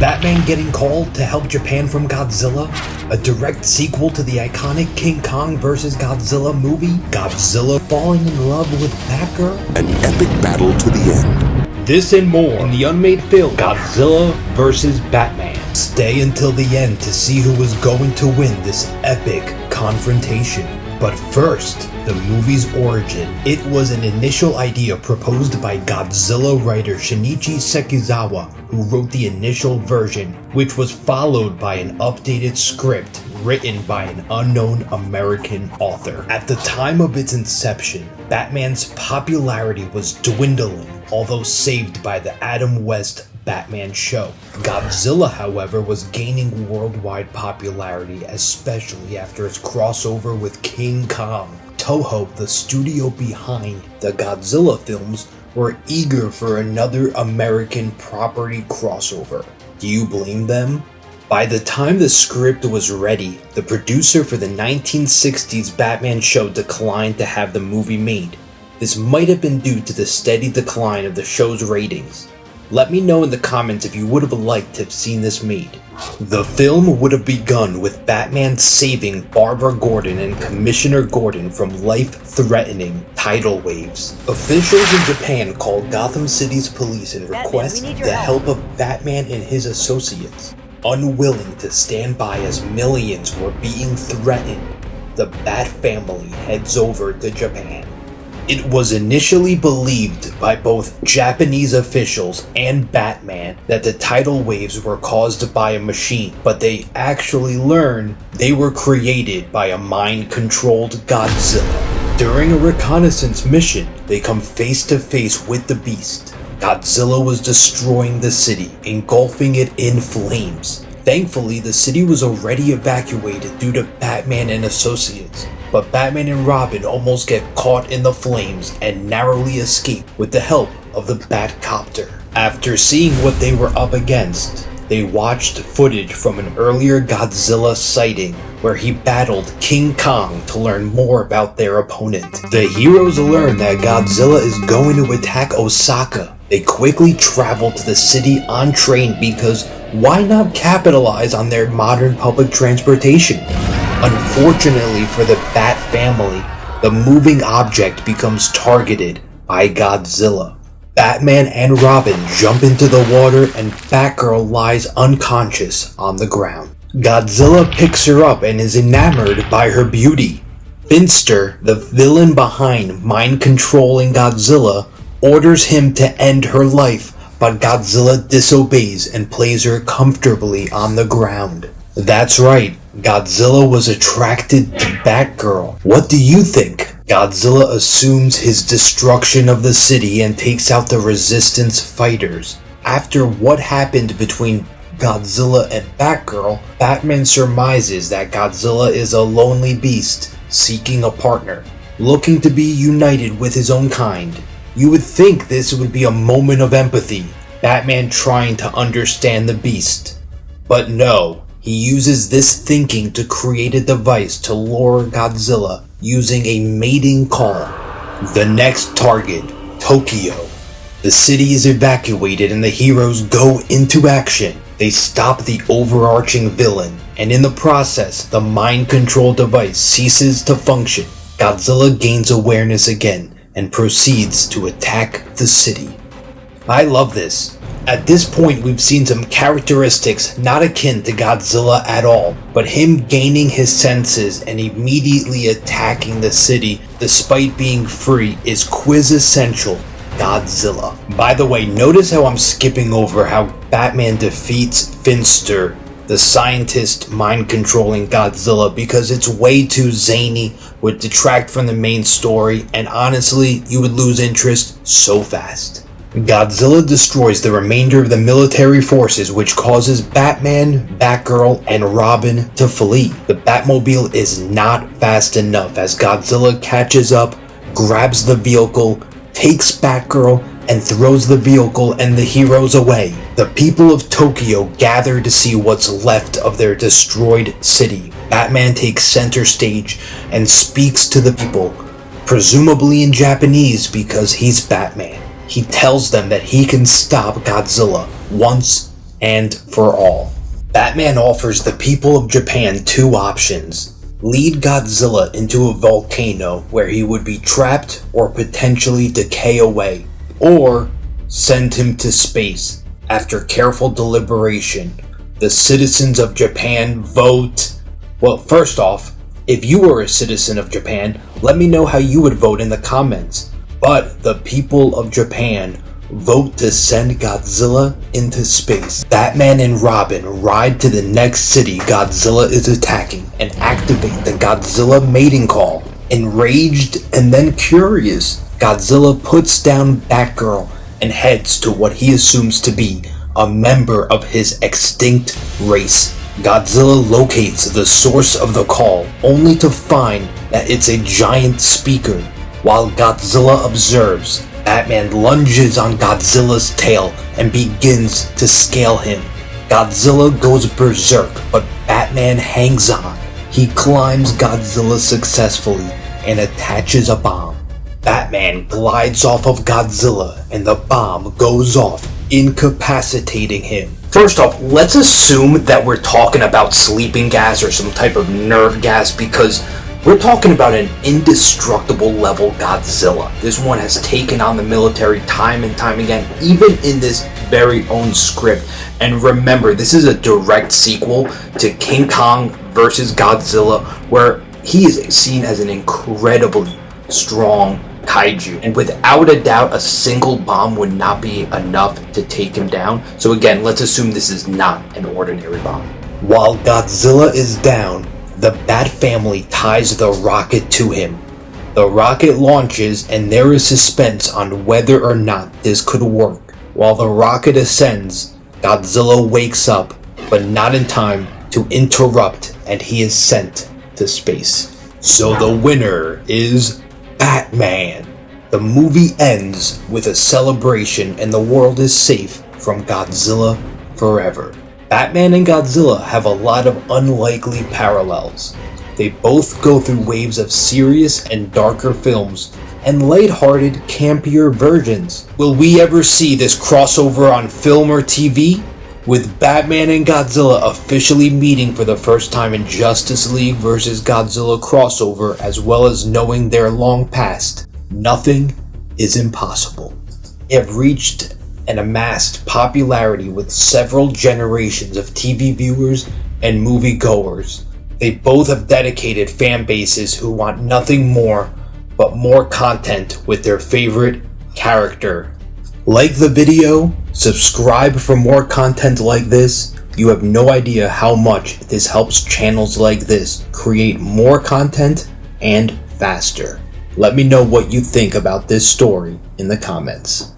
Batman getting called to help Japan from Godzilla, a direct sequel to the iconic King Kong vs. Godzilla movie, Godzilla falling in love with Batgirl, an epic battle to the end. This and more in the unmade film Godzilla vs. Batman. Stay until the end to see who was going to win this epic confrontation. But first, the movie's origin. It was an initial idea proposed by Godzilla writer Shinichi Sekizawa, who wrote the initial version, which was followed by an updated script written by an unknown American author. At the time of its inception, Batman's popularity was dwindling, although saved by the Adam West Batman show. Godzilla, however, was gaining worldwide popularity, especially after its crossover with King Kong. Toho, the studio behind the Godzilla films, were eager for another American property crossover. Do you blame them? By the time the script was ready, the producer for the 1960s Batman show declined to have the movie made. This might have been due to the steady decline of the show's ratings. Let me know in the comments if you would have liked to have seen this made. The film would have begun with Batman saving Barbara Gordon and Commissioner Gordon from life-threatening tidal waves. Officials in Japan called Gotham City's police and request the help of Batman and his associates. Unwilling to stand by as millions were being threatened, the Bat family heads over to Japan. It was initially believed by both Japanese officials and Batman that the tidal waves were caused by a machine, but they actually learned they were created by a mind-controlled Godzilla. During a reconnaissance mission, they come face to face with the beast. Godzilla was destroying the city, engulfing it in flames. Thankfully, the city was already evacuated due to Batman and associates, but Batman and Robin almost get caught in the flames and narrowly escape with the help of the Batcopter. After seeing what they were up against, they watched footage from an earlier Godzilla sighting where he battled King Kong to learn more about their opponent. The heroes learn that Godzilla is going to attack Osaka. They quickly travel to the city on train because why not capitalize on their modern public transportation? Unfortunately for the Bat family, the moving object becomes targeted by Godzilla. Batman and Robin jump into the water and Batgirl lies unconscious on the ground. Godzilla picks her up and is enamored by her beauty. Finster, the villain behind mind-controlling Godzilla, orders him to end her life, but Godzilla disobeys and places her comfortably on the ground. That's right, Godzilla was attracted to Batgirl. What do you think? Godzilla assumes his destruction of the city and takes out the resistance fighters. After what happened between Godzilla and Batgirl, Batman surmises that Godzilla is a lonely beast, seeking a partner, looking to be united with his own kind. You would think this would be a moment of empathy, Batman trying to understand the beast. But no, he uses this thinking to create a device to lure Godzilla using a mating call. The next target, Tokyo. The city is evacuated and the heroes go into action. They stop the overarching villain, and in the process, the mind control device ceases to function. Godzilla gains awareness again and proceeds to attack the city. I love this. At this point, we've seen some characteristics not akin to Godzilla at all, but him gaining his senses and immediately attacking the city despite being free is quintessential Godzilla. By the way, notice how I'm skipping over how Batman defeats Finster, the scientist mind-controlling Godzilla, because it's way too zany, would detract from the main story, and honestly, you would lose interest so fast. Godzilla destroys the remainder of the military forces, which causes Batman, Batgirl, and Robin to flee. The Batmobile is not fast enough as Godzilla catches up, grabs the vehicle, takes Batgirl, and throws the vehicle and the heroes away. The people of Tokyo gather to see what's left of their destroyed city. Batman takes center stage and speaks to the people, presumably in Japanese because he's Batman. He tells them that he can stop Godzilla once and for all. Batman offers the people of Japan two options. Lead Godzilla into a volcano where he would be trapped or potentially decay away, or send him to space. After careful deliberation, the citizens of Japan vote. Well, first off, if you were a citizen of Japan, let me know how you would vote in the comments. But the people of Japan vote to send Godzilla into space. Batman and Robin ride to the next city Godzilla is attacking and activate the Godzilla mating call. Enraged and then curious, Godzilla puts down Batgirl and heads to what he assumes to be a member of his extinct race. Godzilla locates the source of the call, only to find that it's a giant speaker. While Godzilla observes, Batman lunges on Godzilla's tail and begins to scale him. Godzilla goes berserk, but Batman hangs on. He climbs Godzilla successfully and attaches a bomb. Batman glides off of Godzilla and the bomb goes off, incapacitating him. First off, let's assume that we're talking about sleeping gas or some type of nerve gas, because we're talking about an indestructible level Godzilla. This one has taken on the military time and time again, even in this very own script. And remember, this is a direct sequel to King Kong versus Godzilla, where he is seen as an incredibly strong kaiju. And without a doubt, a single bomb would not be enough to take him down. So again, let's assume this is not an ordinary bomb. While Godzilla is down, the Bat family ties the rocket to him. The rocket launches and there is suspense on whether or not this could work. While the rocket ascends, Godzilla wakes up, but not in time to interrupt, and he is sent to space. So the winner is Batman. The movie ends with a celebration and the world is safe from Godzilla forever. Batman and Godzilla have a lot of unlikely parallels. They both go through waves of serious and darker films and lighthearted, campier versions. Will we ever see this crossover on film or TV? With Batman and Godzilla officially meeting for the first time in Justice League vs. Godzilla crossover, as well as knowing their long past, nothing is impossible. They have reached and amassed popularity with several generations of TV viewers and moviegoers. They both have dedicated fan bases who want nothing more but more content with their favorite character. Like the video, subscribe for more content like this. You have no idea how much this helps channels like this create more content and faster. Let me know what you think about this story in the comments.